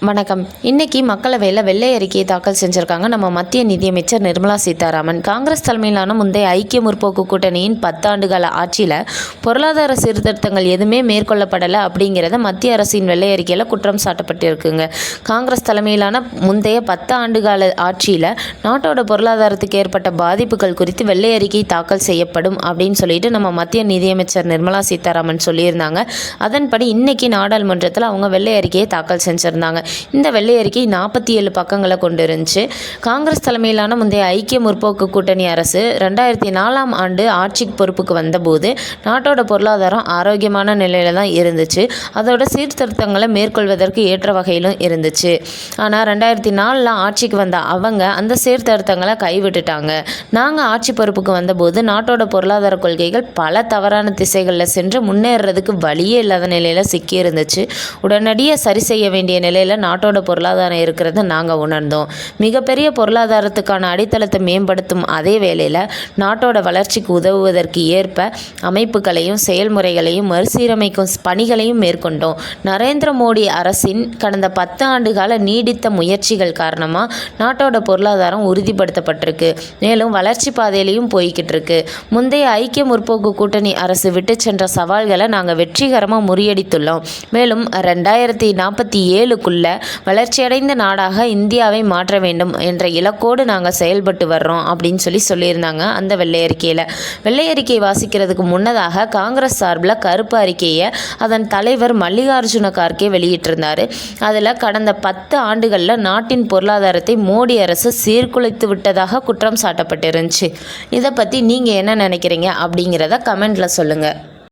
வணக்கம். இன்னைக்கு மக்களவையில் வெள்ளை அறிக்கையை தாக்கல் செஞ்சிருக்காங்க நம்ம மத்திய நிதியமைச்சர் நிர்மலா சீதாராமன். காங்கிரஸ் தலைமையிலான முந்தைய ஐக்கிய முற்போக்கு கூட்டணியின் 10 ஆண்டுகால ஆட்சியில் பொருளாதார சீர்திருத்தங்கள் எதுவுமே மேற்கொள்ளப்படலை அப்படிங்கிறத மத்திய அரசின் வெள்ளை அறிக்கையில் குற்றம் சாட்டப்பட்டிருக்குங்க. காங்கிரஸ் தலைமையிலான முந்தைய 10 ஆண்டுகால ஆட்சியில் நாட்டோட பொருளாதாரத்துக்கு ஏற்பட்ட பாதிப்புகள் குறித்து வெள்ளை அறிக்கை தாக்கல் செய்யப்படும் அப்படின்னு சொல்லிட்டு நம்ம மத்திய நிதியமைச்சர் நிர்மலா சீதாராமன் சொல்லியிருந்தாங்க. அதன்படி இன்னைக்கு நாடாளுமன்றத்தில் அவங்க வெள்ளை அறிக்கையை தாக்கல் செஞ்சுருந்தாங்க. இந்த வெள்ளை அறிக்கை 47 பக்கங்களை கொண்டு இருந்துச்சு. காங்கிரஸ் தலைமையிலான முந்தைய ஐக்கிய முற்போக்கு கூட்டணி அரசு 2004ஆம் ஆண்டு ஆட்சிக்கு பொறுப்புக்கு வந்தபோது நாட்டோட பொருளாதாரம் ஆரோக்கியமான நிலையில தான் இருந்துச்சு. அதோட சீர்திருத்தங்களை மேற்கொள்வதற்கு ஏற்ற வகையிலும் இருந்துச்சு. ஆனால் 2004 ஆட்சிக்கு வந்த அவங்க அந்த சீர்திருத்தங்களை கைவிட்டுட்டாங்க. நாங்கள் ஆட்சி பொறுப்புக்கு வந்தபோது நாட்டோட பொருளாதார கொள்கைகள் பல தவறான திசைகளில் சென்று முன்னேறதுக்கு வழியே இல்லாத நிலையில் சிக்கி இருந்துச்சு. உடனடியாக சரி செய்ய வேண்டிய நிலையில் நாட்டோட பொருளாதாரம் இருக்கிறத நாங்கள் உணர்ந்தோம். மிகப்பெரிய பொருளாதாரத்துக்கான அடித்தளத்தை மேம்படுத்தும் அதே வேளையில் நாட்டோட வளர்ச்சிக்கு உதவுவதற்கு ஏற்ப அமைப்புகளையும் செயல்முறைகளையும் மறுசீரமைக்கும் பணிகளையும் மேற்கொண்டோம். நரேந்திர மோடி அரசின் கடந்த 10 ஆண்டுகால நீடித்த முயற்சிகள் காரணமாக நாட்டோட பொருளாதாரம் உறுதிப்படுத்தப்பட்டிருக்கு. மேலும் வளர்ச்சி பாதையிலையும் போய்கிட்டு இருக்கு. முந்தைய ஐக்கிய முற்போக்கு கூட்டணி அரசு விட்டு சென்ற சவால்களை நாங்கள் வெற்றிகரமாக முறியடித்துள்ளோம். மேலும் 2047க்குள்ள வளர்ச்சியடைந்த நாடாக இந்தியாவை மாற்ற வேண்டும் என்ற இலக்கோடு நாங்கள் செயல்பட்டு வர்றோம் அப்படின்னு சொல்லியிருந்தாங்க அந்த வெள்ளை அறிக்கையில். வெள்ளை அறிக்கை வாசிக்கிறதுக்கு முன்னதாக காங்கிரஸ் சார்பில் கருப்பு அறிக்கையை அதன் தலைவர் மல்லிகார்ஜுன கார்கே வெளியிட்டிருந்தார். அதில் கடந்த 10 ஆண்டுகளில் நாட்டின் பொருளாதாரத்தை மோடி அரசு சீர்குலைத்து விட்டதாக குற்றம் சாட்டப்பட்டிருந்துச்சு. இதை பற்றி நீங்கள் என்ன நினைக்கிறீங்க அப்படிங்கிறத கமெண்டில் சொல்லுங்கள்.